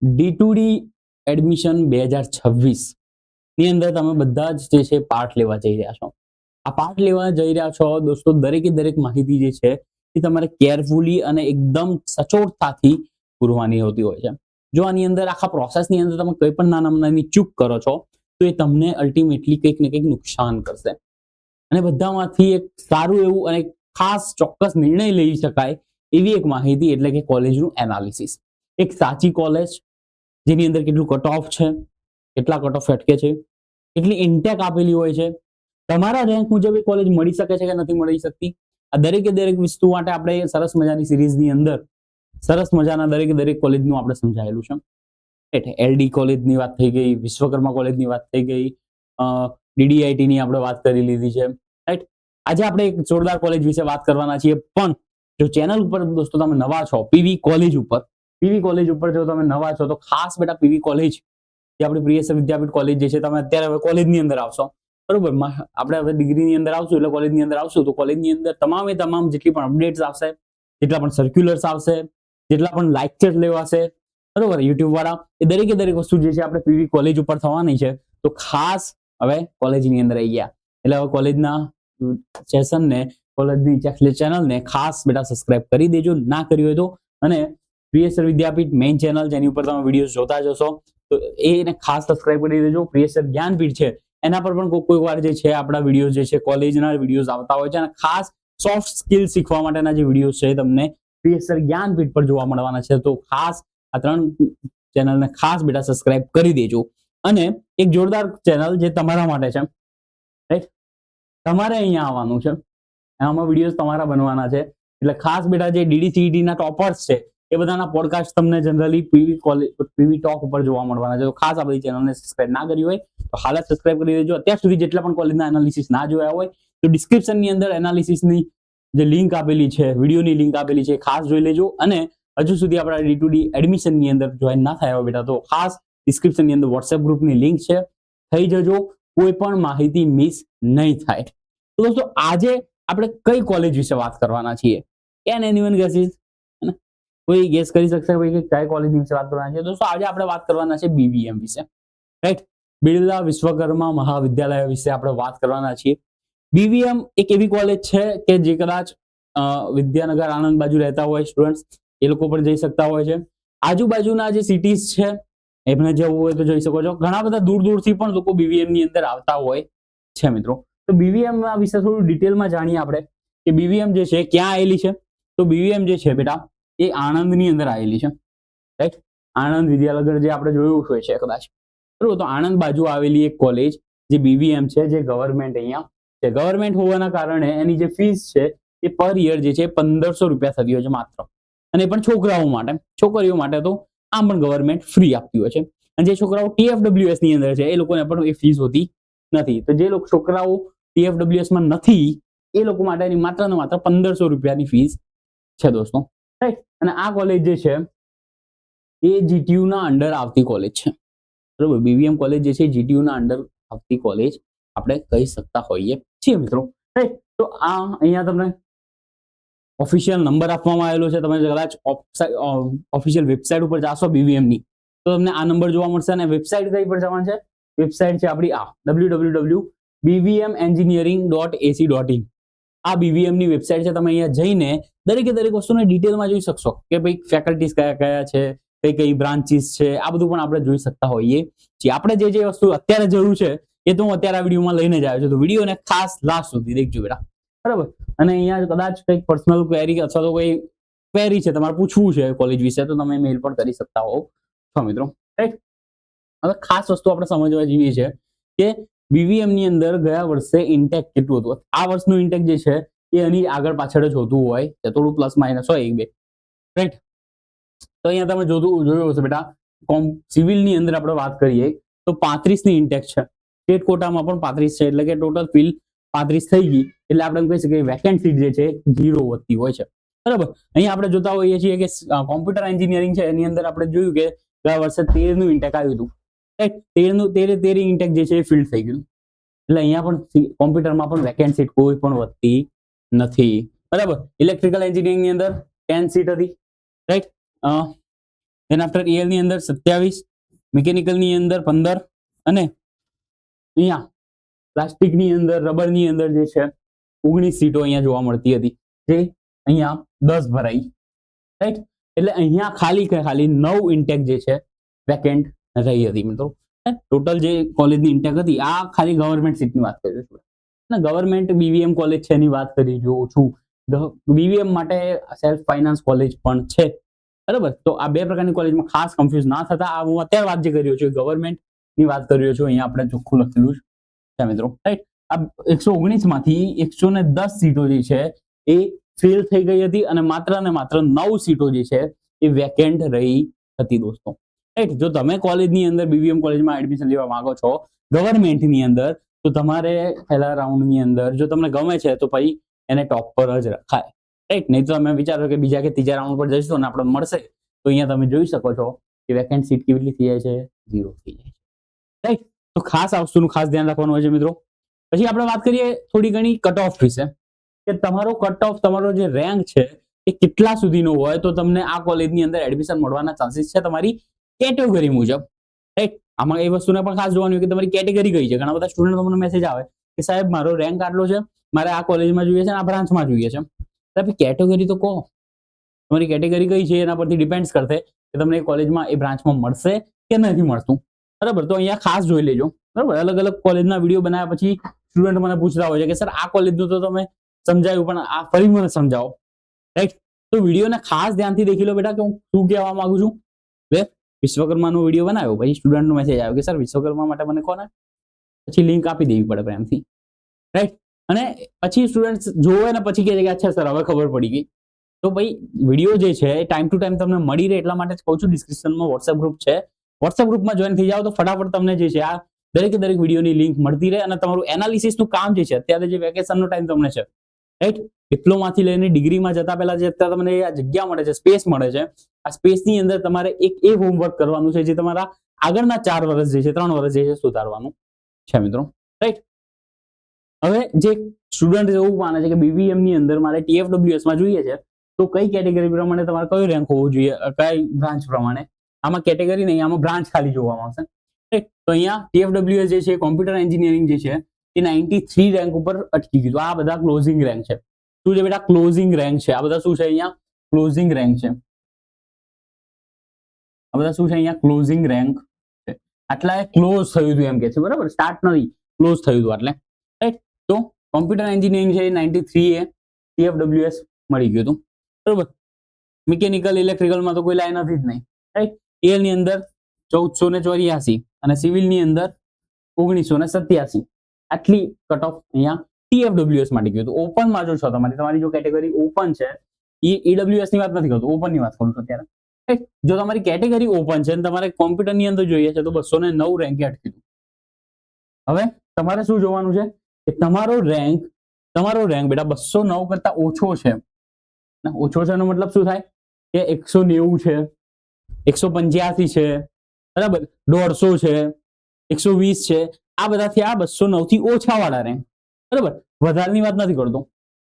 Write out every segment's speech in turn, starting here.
D2D admission 2026 ની અંદર તમે બધા જ જે છે પાર્ટ લેવા જઈ રહ્યા છો. આ પાર્ટ લેવા જઈ રહ્યા છો દોસ્તો, દરેકે દરેક માહિતી જે છે એ તમારે કેરફુલી અને એકદમ સચોટતાથી પૂરવાની હોતી હોય છે. જો આની અંદર આખા પ્રોસેસની અંદર તમે કોઈ પણ નાની ચૂક કરો છો તો એ તમને અલ્ટિમેટલી કંઈક ને કંઈક નુકસાન કરશે. અને બધામાંથી એક સારું એવું અને ખાસ ચોક્કસ નિર્ણય લઈ શકાય એવી એક માહિતી એટલે કે કોલેજનું એનાલિસિસ. એક સાચી કોલેજ જેની અંદર કેટલું કટ ઓફ છે, કેટલા કટ ઓફ અટકે છે, કેટલી ઇન્ટેક આપેલી હોય છે, તમારા રેન્ક મુજબ એ કોલેજ મળી શકે છે કે નથી મળી શકતી, આ દરેકે દરેક વસ્તુ માટે આપણે સરસ મજાની સિરીઝની અંદર સરસ મજાના દરેકે દરેક કોલેજનું આપણે સમજાયેલું છે. એટલે એલડી કોલેજની વાત થઈ ગઈ, વિશ્વકર્મા કોલેજની વાત થઈ ગઈ, DDIT ની આપણે વાત કરી લીધી છે, રાઈટ. આજે આપણે એક જોરદાર કોલેજ વિશે વાત કરવાના છીએ. પણ જો ચેનલ ઉપર દોસ્તો તમે નવા છો, પીવી કોલેજ ઉપર જો તમે નવા છો તો ખાસ બેટા પીવી કોલેજ જે આપણી પ્રિયસર વિદ્યાપીઠ કોલેજ જે છે, તમે અત્યારે હવે કોલેજની અંદર આવશો, બરોબર, આપણે હવે ડિગ્રીની અંદર આવશું એટલે કોલેજની અંદર આવશું તો કોલેજની અંદર તમામે તમામ જેટલી પણ અપડેટ્સ આવશે, જેટલા પણ સર્ક્યુલર્સ આવશે, જેટલા પણ લેક્ચર લેવાશે, બરોબર, યુટ્યુબ વાળા, એ દરેકે દરેક વસ્તુ જે છે આપણે પીવી કોલેજ ઉપર થવાની છે. તો ખાસ હવે કોલેજની અંદર આવી ગયા એટલે હવે કોલેજના સેશનને, કોલેજની ચેનલને ખાસ બેટા સબસ્ક્રાઇબ કરી દેજો ના કરી હોય તો. અને પ્રિયસર વિદ્યાપીઠ મેઇન ચેનલ જેની ઉપર તમે વિડીયોઝ જોતા જશો તો એને ખાસ સબસ્ક્રાઇબ કરી દેજો. પ્રિયસર જ્ઞાનપીઠ છે એના પર પણ કોઈ વાર જે છે આપણા વિડીયોઝ જે છે કોલેજના વિડીયોઝ આવતા હોય છે. અને ખાસ સોફ્ટ સ્કિલ શીખવા માટેના જે વિડીયોઝ છે તમને પ્રિયસર જ્ઞાનપીઠ પર જોવા મળવાના છે. તો ખાસ આ 3 ચેનલને ખાસ બેટા સબસ્ક્રાઇબ કરી દેજો. અને એક જોરદાર ચેનલ જે તમારા માટે છે, રાઈટ, તમારે અહીંયા આવવાનું છે, આમાં વિડીયોઝ તમારા બનવાના છે. એટલે ખાસ બેટા જે DDCET ના ટોપર્સ છે એ બધાના પોડકાસ્ટ તમને જનરલી પીવી ટોક ઉપર જોવા મળવાના છે. તો ખાસ આ બધી ચેનલને સબસ્ક્રાઇબ ના કરી હોય તો હાલ જ સબસ્ક્રાઇબ કરી દેજો. અત્યાર સુધી જેટલા પણ કોલેજના એનાલિસિસ ના જોયા હોય તો ડિસ્ક્રિપ્શનની અંદર એનાલિસિસની જે લિંક આપેલી છે, વિડીયોની લિંક આપેલી છે, ખાસ જોઈ લેજો. અને હજુ સુધી આપણા D2D એડમિશનની અંદર જોઈન ના થયા હોય બેટા તો ખાસ ડિસ્ક્રિપ્શનની અંદર વોટ્સએપ ગ્રુપની લિંક છે, થઈ જજો, કોઈ પણ માહિતી મિસ નહીં થાય. તો દોસ્તો આજે આપણે કઈ કોલેજ વિશે વાત કરવાના છીએ? Can anyone gases? કોઈ ગેસ કરી શકશે ભાઈ કે કઈ કોલેજ વિશે વાત કરવાના છે? દોસ્તો આજે આપણે વાત કરવાના છે BVM વિશે, રાઈટ, બિરલા વિશ્વકર્મા મહાવિદ્યાલય વિશે આપણે વાત કરવાના છીએ. BVM એક એવી કોલેજ છે કે જે કદાચ વિદ્યાનગર, આણંદ બાજુ રહેતા હોય સ્ટુડન્ટ્સ એ લોકો પણ જઈ શકતા હોય છે. આજુબાજુના જે સિટીઝ છે એમને જવું હોય તો જઈ શકો છો. ઘણા બધા દૂર દૂરથી પણ લોકો BVM ની અંદર આવતા હોય છે મિત્રો. તો BVM વિશે થોડું ડિટેલમાં જાણીએ આપણે કે BVM જે છે ક્યાં આવેલી છે. તો BVM જે છે બેટા એ આણંદની અંદર આવેલી છે, રાઈટ. આણંદ વિદ્યાનગર જે આપણે જોયું હોય છે કદાચ, બરોબર. તો આણંદ બાજુ આવેલી એક કોલેજ જે BVM છે, જે ગવર્મેન્ટ અહીંયા છે. ગવર્મેન્ટ હોવાના કારણે એની જે ફીસ છે એ પર યર જે છે 1500 રૂપિયા થતી હોય છે માત્ર. અને પણ છોકરાઓ માટે, છોકરીઓ માટે તો આમ પણ ગવર્મેન્ટ ફ્રી આપતી હોય છે. અને જે છોકરાઓ TFWS ની અંદર છે એ લોકોને પણ એ ફીસ હોતી નથી. તો જે લોકો છોકરાઓ TFWS માં નથી એ લોકો માટેની માત્ર ને માત્ર 1500 રૂપિયાની ફીસ છે દોસ્તો, રાઈટ. અને આ કોલેજ જે છે એ GTU ના અંડર આવતી કોલેજ છે, બરોબર. BVM કોલેજ જે છે GTU ના અંડર આવતી કોલેજ આપણે કહી શકતા હોઈએ છીએ મિત્રો, રાઈટ. તો આ અહીંયા તમને ઓફિશિયલ નંબર આપવામાં આવેલો છે. તમે કદાચ ઓફિશિયલ વેબસાઇટ ઉપર જાશો BVM ની તો તમને આ નંબર જોવા મળશે. અને વેબસાઇટ કઈ પર જવાનું છે? વેબસાઇટ છે આપણી આ www.bvmengineering.ac.in. આ BVM ની વેબસાઇટ છે. તમે અહીંયા જઈને દરેકે દરેક વસ્તુને ડિટેલમાં જોઈ શકશો કે ભાઈ ફેકલ્ટીઝ કયા કયા છે, કઈ કઈ બ્રાન્ચીસ છે, આ બધું પણ આપણે જોઈ શકતા હોઈએ છીએ. આપણે જે વસ્તુ અત્યારે જરૂર છે એ તો હું અત્યારે આ વિડીયોમાં લઈને જ આવ્યો છું. તો વિડીયોને ખાસ લાસ્ટ સુધી દેખજો બેટા, બરાબર. અને અહીંયા કદાચ કંઈક પર્સનલ ક્વેરી અથવા તો કોઈ ક્વેરી છે, તમારે પૂછવું છે કોલેજ વિશે તો તમે મેલ પણ કરી શકતા હો છો મિત્રો, રાઈટ. હવે ખાસ વસ્તુ આપણે સમજવા જેવી છે કે BVM ની અંદર ગયા વર્ષે ઇન્ટેક કેટલું હતું. આ વર્ષનું ઇન્ટેક જે છે એ એની આગળ પાછળ જ હોતું હોય છે, થોડું પ્લસ માઇનસ હોય 1-2, રાઈટ. તો અહીંયા તમે જોયું હશે બેટા, સિવિલની અંદર આપણે વાત કરીએ તો 35 ની ઇન્ટેક છે. સ્ટેટ કોટામાં પણ 35 છે, એટલે કે ટોટલ ફિલ 35 થઈ ગઈ. એટલે આપણે કહી શકીએ વેકેન્ટ સીટ જે છે 0 વધતી હોય છે, બરાબર. અહીંયા આપણે જોતા હોઈએ છીએ કે કોમ્પ્યુટર એન્જિનિયરિંગ છે એની અંદર આપણે જોયું કે ગયા વર્ષે 13 નું ઇન્ટેક આવ્યું હતું, રાઈટ. 13 ઇન્ટેક જે છે એ ફિલ્ડ થઈ ગયું. એટલે અહીંયા પણ કોમ્પ્યુટરમાં પણ વેકેન્ટ સીટ કોઈ પણ વધતી નથી, બરાબર. ઇલેક્ટ્રિકલ એન્જિનિયરિંગ ની અંદર 10 સીટ હતી, રાઈટ. દેન આફ્ટર એલ ની અંદર 27, મિકેનિકલ ની અંદર 15 અને અહીંયા પ્લાસ્ટિક ની અંદર, રબર ની અંદર જે છે 19 સીટો અહીંયા જોવા મળતી હતી, જે અહીંયા 10 ભરાઈ, રાઈટ. એટલે અહીંયા ખાલી 9 ઇન્ટેક જે છે વેકેન્ટ રહી હતી મિત્રો. ટોટલ જે કોલેજની ઇન્ટેક હતી, આ ખાલી ગવર્મેન્ટ સીટની વાત કરી છું ને. ગવર્મેન્ટ બીવીએમ કોલેજ છે એની વાત કરી રહ્યો છું. બીવીએમ માટે સેલ્ફ ફાઇનાન્સ કોલેજ પણ છે, બરાબર. તો આ બે પ્રકારની કોલેજમાં ખાસ કન્ફ્યુઝ ના થતા. આ હું અત્યારે વાત જે કરી રહ્યો છું ગવર્મેન્ટ ની વાત કરી રહ્યો છું. અહીંયા આપણે ચોખ્ખું લખેલું છે મિત્રો, રાઈટ. આ 119 માંથી 110 સીટો જે છે એ ફેલ થઈ ગઈ હતી અને માત્ર 9 સીટો જે છે એ વેકેન્ટ રહી હતી દોસ્તો, રાઈટ. જો તમે કોલેજની અંદર બીવીએમ કોલેજમાં એડમિશન લેવા માંગો છો ગવર્મેન્ટની અંદર, તો તમારે પહેલા રાઉન્ડની અંદર જો તમને ગમે છે તો પછી એને ટોપ પર જ રખાય, રાઈટ. નહીં તો તમે વિચારો કે બીજા કે ત્રીજા રાઉન્ડ પર જઈશું ને આપણે મળશે, તો અહીંયા તમે જોઈ શકો છો કે વેકેન્ટ સીટ કેટલી થઈ જાય છે, 0 થઈ જાય છે, રાઈટ. તો ખાસ આ વસ્તુનું ખાસ ધ્યાન રાખવાનું હોય છે મિત્રો. પછી આપણે વાત કરીએ થોડી ઘણી કટ ઓફ વિશે, કે તમારો કટ ઓફ, તમારો જે રેન્ક છે એ કેટલા સુધીનો હોય તો તમને આ કોલેજની અંદર એડમિશન મળવાના ચાન્સીસ છે તમારી કેટેગરી મુજબ, રાઈટ. આમાં એ વસ્તુને પણ ખાસ જોવાનું કે તમારી કેટેગરી કઈ છે. ઘણા બધા સ્ટુડન્ટ મને મેસેજ આવે કે સાહેબ મારો રેન્ક આટલો છે, મારે આ કોલેજમાં જોઈએ છે, આ બ્રાન્ચમાં જોઈએ છે. સાહેબ કેટેગરી તો કહો, તમારી કેટેગરી કઈ છે એના પરથી ડિપેન્ડ કરશે કે તમને એ કોલેજમાં એ બ્રાન્ચમાં મળશે કે નથી મળતું, બરાબર. તો અહીંયા ખાસ જોઈ લેજો, બરાબર. અલગ અલગ કોલેજના વિડીયો બનાવ્યા પછી સ્ટુડન્ટ મને પૂછતા હોય છે કે સર આ કોલેજનું તો તમે સમજાવ્યું પણ આ ફરી મને સમજાવો, રાઈટ. તો વિડીયોને ખાસ ધ્યાનથી દેખી લો બેટા કે હું શું કહેવા માંગુ છું. વિશ્વકર્માનો વિડીયો બનાવ્યો, પછી સ્ટુડન્ટનો મેસેજ આવ્યો કે સર વિશ્વકર્મા માટે મને કોને, પછી લિંક આપી દેવી પડે પ્રેમથી, રાઈટ. અને પછી સ્ટુડન્ટ જોવે ને પછી કહે છે કે અચ્છા સર હવે ખબર પડી ગઈ. તો ભાઈ વિડીયો જે છે એ ટાઈમ ટુ ટાઈમ તમને મળી રહે એટલા માટે કહું છું ડિસ્ક્રિપ્શનમાં વોટ્સએપ ગ્રુપ છે, વોટ્સએપ ગ્રુપમાં જોઈન થઈ જાઓ તો ફટાફટ તમને જે છે આ દરેક વિડીયોની લિંક મળતી રહે અને તમારું એનાલિસિસનું કામ જે છે અત્યારે જે વેકેશનનો ટાઈમ તમને છે, રાઈટ. ડિપ્લોમાથી લઈને ડિગ્રીમાં જતા પહેલા જે અત્યારે તમને આ જગ્યા મળે છે, સ્પેસ મળે છે, આ સ્પેસની અંદર તમારે એક હોમવર્ક કરવાનું છે જે તમારા આગળના 4 વર્ષ જે છે, 3 વર્ષ જે છે સુધારવાનું છે મિત્રો, રાઈટ. હવે જે સ્ટુડન્ટ એવું માને છે કે બીવીએમ ની અંદર મારે TFWS માં જોઈએ છે, તો કઈ કેટેગરી પ્રમાણે તમારે કયો રેન્ક હોવો જોઈએ, કઈ બ્રાન્ચ પ્રમાણે. આમાં કેટેગરી નહીં, આમાં બ્રાન્ચ ખાલી જોવામાં આવશે, રાઈટ. તો અહીંયા TFWS જે છે કોમ્પ્યુટર એન્જિનિયરિંગ જે છે એ 93 રેન્ક ઉપર અટકી ગયું. આ બધા ક્લોઝિંગ રેન્ક છે. શું છે બેટા? ક્લોઝિંગ રેન્ક છે. આ બધા શું છે અહીંયા? ક્લોઝિંગ રેન્ક છે. આ બધા શું છે અહીંયા? ક્લોઝિંગ રેન્ક છે. આટલા ક્લોઝ થયું હતું એમ કે છે, બરાબર. સ્ટાર્ટ નથી, ક્લોઝ થયું હતું એટલે, રાઈટ. તો કોમ્પ્યુટર એન્જિનિયરિંગ છે 93 એ TFWS મળી ગયું હતું, બરાબર. મિકેનિકલ ઇલેક્ટ્રિકલમાં તો કોઈ લાઈન નથી જ નહીં, રાઈટ. એલ ની અંદર 1484 અને સિવિલ ની અંદર 1987. આટલી કટ ઓફ અહીંયા TFWS માટે ગયું હતું. ઓપનમાં જો છો તમારી જો કેટેગરી ઓપન છે, એ EWS ની વાત નથી કરતો, ઓપન ની વાત કરું છું અત્યારે, રાઈટ. જો તમારી કેટેગરી ઓપન છે અને તમારે કોમ્પ્યુટર ની અંદર જોઈએ છે તો 209 રેન્કે અટક્યું. હવે તમારે શું જોવાનું છે કે તમારો રેન્ક બેટા 209 કરતા ઓછો છે. ઓછો છે એનો મતલબ શું થાય કે 190 છે, 185 છે, બરાબર, 150 છે, 120 છે. આ બધાથી આ 209 થી ઓછા વાળા રેન્ક, બરાબર. વધારેની વાત નથી કરતો.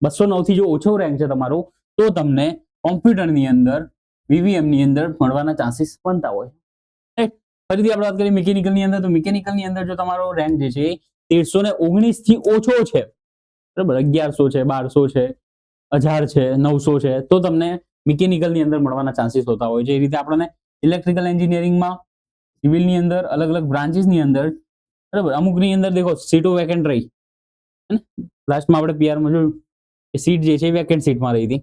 209 થી જો ઓછો રેન્ક છે તમારો તો તમને કોમ્પ્યુટરની અંદર બીવીએમ ની અંદર મળવાના ચાન્સીસ બનતા હોય, રાઈટ. ફરીથી આપણે વાત કરીએ મિકેનિકલ ની અંદર, તો મિકેનિકલ ની અંદર જો તમારો રેન્ક જે છે 1319 થી ઓછો છે, બરાબર, 1100 છે, 1200 છે, 1000 છે, 900 છે, તો તમને મિકેનિકલ ની અંદર મળવાના ચાન્સીસ હોતા હોય છે. એ રીતે આપણને ઇલેક્ટ્રિકલ એન્જિનિયરિંગમાં, સિવિલ ની અંદર, અલગ અલગ બ્રાન્ચીસ ની અંદર, બરાબર, અમુક ની અંદર દેખો સીટો વેકેન્ટ રહી, લાસ્ટમાં આપણે પીઆરમાં જોયું કે સીટ જે છે વેકેન્ટ સીટમાં રહી હતી,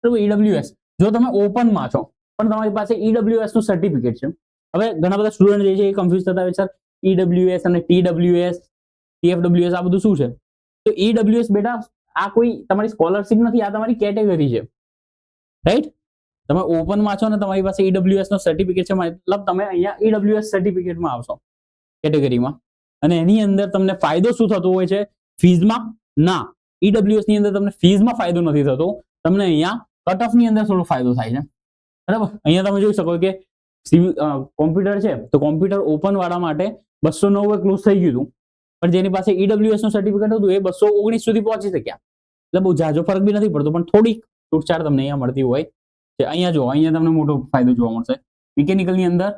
બરાબર. EWS જો તમે ઓપનમાં છો પણ તમારી પાસે EWS નું સર્ટિફિકેટ છે. હવે ઘણા બધા સ્ટુડન્ટ જે છે એ કન્ફ્યુઝ થતા હોય સર EWS અને TWS, TFWS આ બધું શું છે? તો EWS બેટા આ કોઈ તમારી સ્કોલરશિપ નથી, આ તમારી કેટેગરી છે, રાઈટ. તમે ઓપનમાં છો ને તમારી પાસે EWS નો સર્ટિફિકેટ છે, મતલબ તમે અહીંયા EWS સર્ટિફિકેટમાં આવશો કેટેગરીમાં. અને એની અંદર તમને ફાયદો શું થતો હોય છે? ફીઝમાં ના, EWS ની અંદર તમને ફીઝમાં ફાયદો નથી થતો, તમને અહીંયા કટ ઓફ ની અંદર થોડો ફાયદો થાય છે, બરાબર. અહીંયા તમે જોઈ શકો કે કોમ્પ્યુટર છે તો કોમ્પ્યુટર ઓપન વાળા માટે 209 ક્લોઝ થઈ ગયું હતું, પણ જેની પાસે EWS નું સર્ટિફિકેટ હતું એ 219 સુધી પહોંચી શક્યા. એટલે બહુ જાજો ફરક બી નથી પડતો, પણ થોડીક છૂટછાટ તમને અહીંયા મળતી હોય છે. અહીંયા જો, અહીંયા તમને મોટો ફાયદો જોવા મળશે મિકેનિકલની અંદર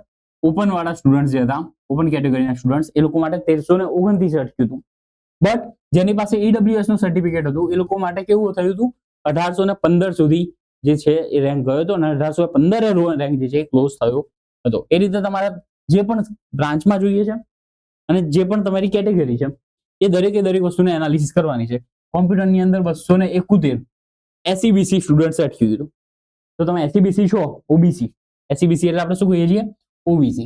ઓપન વાળા સ્ટુડન્ટ જે હતા, ઓપન કેટેગરીના સ્ટુડન્ટ, એ લોકો માટે 1329 અટક્યું હતું. બટ જેની પાસે EWS નું સર્ટિફિકેટ હતું એ લોકો માટે કેવું થયું હતું, 1815 સુધી જે છે એ રેન્ક ગયો હતો અને 1815 રેન્ક જે છે એ ક્લોઝ થયો હતો. એ રીતે તમારા જે પણ બ્રાન્ચમાં જોઈએ છે અને જે પણ તમારી કેટેગરી છે એ દરેકે દરેક વસ્તુને એનાલિસિસ કરવાની છે. કોમ્પ્યુટરની અંદર 271 SEBC સ્ટુડન્ટ્સ અટક્યું હતું. તો તમે SEBC છો, OBC, SEBC એટલે આપણે શું કહીએ છીએ, OBC,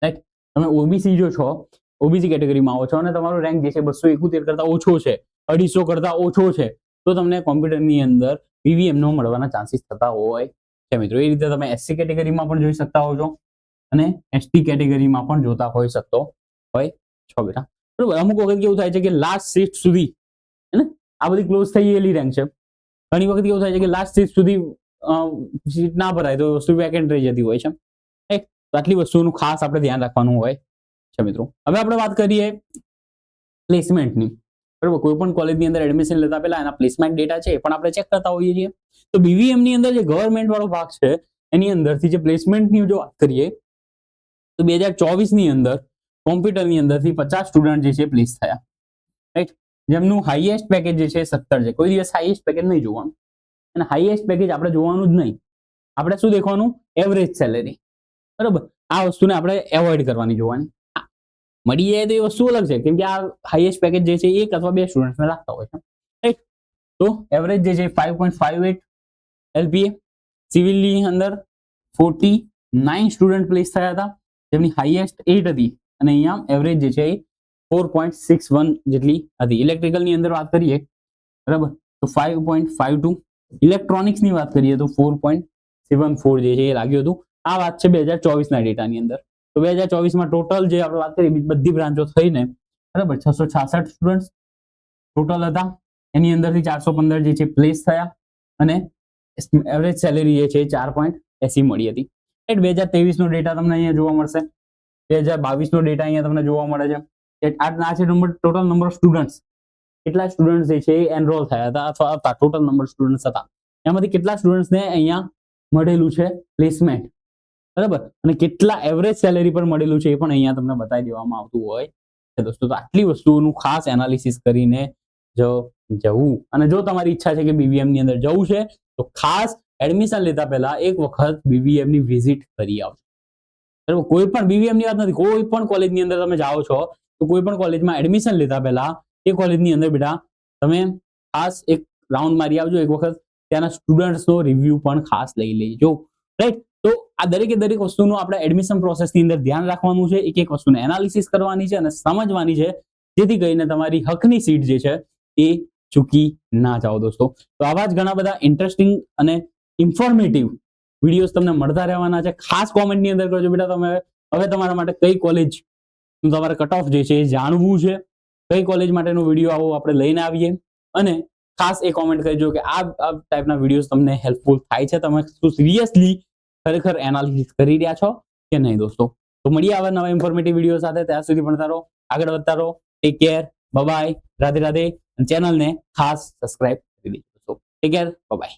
રાઈટ? તમે OBC જો છો, OBC કેટેગરીમાં આવો છો અને તમારો રેન્ક જે છે 271 કરતા ઓછો છે, 250 કરતા ઓછો છે, તો તમને કોમ્પ્યુટરની અંદર PVM નો મળવાના ચાન્સીસ થતા હોય છે મિત્રો. એ રીતે તમે SC કેટેગરીમાં પણ જોઈ શકતા હો છો અને ST કેટેગરીમાં પણ જોતા હોઈ શકતો હોય છો બેટા. બરોબર. અમુક વખત કેવું થાય છે કે લાસ્ટ શિફ્ટ સુધી હે ને આ બધી ક્લોઝ થઈ ગયેલી રેન્ક છે. ઘણી વખત કેવું થાય છે કે લાસ્ટ શિફ્ટ સુધી સીટ ના ભરાય તો વસ્તુ વેકેન્ટ રહી જતી હોય છે. તો આટલી વસ્તુનું ખાસ આપણે ધ્યાન રાખવાનું હોય છે મિત્રો. હવે આપણે વાત કરીએ પ્લેસમેન્ટની. બરોબર. કોઈ પણ કોલેજની અંદર એડમિશન લેતા પહેલા એના પ્લેસમેન્ટ ડેટા છે એ પણ આપણે ચેક કરતા હોઈએ છીએ. તો BVM ની અંદર જે ગવર્મેન્ટ વાળો ભાગ છે એની અંદરથી જે પ્લેસમેન્ટની જો વાત કરીએ તો 2024 ની અંદર કોમ્પ્યુટરની અંદરથી 50 સ્ટુડન્ટ જે છે પ્લેસ થયા, રાઈટ? જેમનું હાઈએસ્ટ પેકેજ જે છે 17 છે. કોઈ દિવસ હાઈએસ્ટ પેકેજ નહીં જોવાનું અને હાઈએસ્ટ પેકેજ આપણે જોવાનું જ નહીં. આપણે શું દેખવાનું, એવરેજ સેલેરી. બરોબર. આ વસ્તુને આપણે એવોઇડ કરવાની જોવાની. મળી જાય તો એ વસ્તુ અલગ છે, કેમ કે આ હાઈએસ્ટ પેકેજ જે છે એક અથવા બે સ્ટુડન્ટ્સને લાગતા હોય છે, રાઈટ? તો એવરેજ જે છે 5.58 LPA. સિવિલની અંદર 49 સ્ટુડન્ટ પ્લેસ થયા હતા, જેમની હાઈએસ્ટ 8 હતી અને અહીંયા એવરેજ જે છે એ 4.61 જેટલી હતી. ઇલેક્ટ્રિકલની અંદર વાત કરીએ, બરાબર, તો 5.52. ઇલેક્ટ્રોનિક્સની વાત કરીએ તો 4.74 જે છે એ લાગ્યું હતું. આ વાત છે 2024 ના ડેટાની અંદર. તો 2024 માં ટોટલ જે આપણે વાત કરીએ બધી બ્રાન્ચો થઈને, બરાબર, 666 સ્ટુડન્ટ ટોટલ હતા. એની અંદરથી 415 જે છે પ્લેસ થયા અને એવરેજ સેલેરી જે છે 4.80 મળી હતી. 2023 નો ડેટા તમને અહીંયા જોવા મળશે. 2022 નો ડેટા અહીંયા તમને જોવા મળે છે. આ છે ટોટલ નંબર ઓફ સ્ટુડન્ટ્સ. કેટલા સ્ટુડન્ટ જે છે એ એનરોલ થયા હતા અથવા હતા, ટોટલ નંબર સ્ટુડન્ટ્સ હતા. એમાંથી કેટલા સ્ટુડન્ટ્સને અહીંયા મળેલું છે પ્લેસમેન્ટ, બરાબર, અને કેટલા એવરેજ સેલેરી પર મળેલું છે એ પણ અહીંયા તમને બતાવી દેવામાં આવતું હોય છે દોસ્તો. તો આટલી વસ્તુઓનું ખાસ એનાલિસિસ કરીને જવું, અને જો તમારી ઈચ્છા છે કે BVM ની અંદર જવું છે તો ખાસ એડમિશન લેતા પહેલા એક વખત BVM ની વિઝિટ કરી આવજો. બરાબર. કોઈ પણ BVM ની વાત નથી, કોઈ પણ કોલેજની અંદર તમે જાઓ છો તો કોઈ પણ કોલેજમાં એડમિશન લેતા પહેલા એ કોલેજની અંદર બેટા તમે ખાસ એક રાઉન્ડ મારી આવજો એક વખત. ત્યાંના સ્ટુડન્ટ્સનો રિવ્યુ પણ ખાસ લઈ લેજો, રાઈટ? તો આ દરેકે દરેક વસ્તુનું આપણે એડમિશન પ્રોસેસની અંદર ધ્યાન રાખવાનું છે. એક એક વસ્તુને એનાલિસિસ કરવાની છે અને સમજવાની છે, જેથી કરીને તમારી હકની સીટ જે છે એ ચૂકી ના જાઓ દોસ્તો. તો આવા જ ઘણા બધા ઇન્ટરેસ્ટિંગ અને ઇન્ફોર્મેટિવ વિડીયોઝ તમને મળતા રહેવાના છે. ખાસ કોમેન્ટની અંદર કરજો બેટા તમે હવે તમારા માટે કઈ કોલેજ તમારે કટ ઓફ જે છે એ જાણવું છે, કઈ કોલેજ માટેનો વિડીયો આવો આપણે લઈને આવીએ, અને ખાસ એ કોમેન્ટ કરજો કે આ ટાઈપના વિડીયોઝ તમને હેલ્પફુલ થાય છે, તમે શું સિરિયસલી ખરેખર એનાલિસિસ કરી રહ્યા છો કે નહીં દોસ્તો. તો મળીએ આવા નવા ઇન્ફોર્મેટિવ વિડીયો સાથે. ત્યાં સુધી ભણતા રહો, આગળ વધતા રહો. Take care, bye, Radhe Radhe. ચેનલને ખાસ સબસ્ક્રાઇબ કરી દેજો. Take care, by.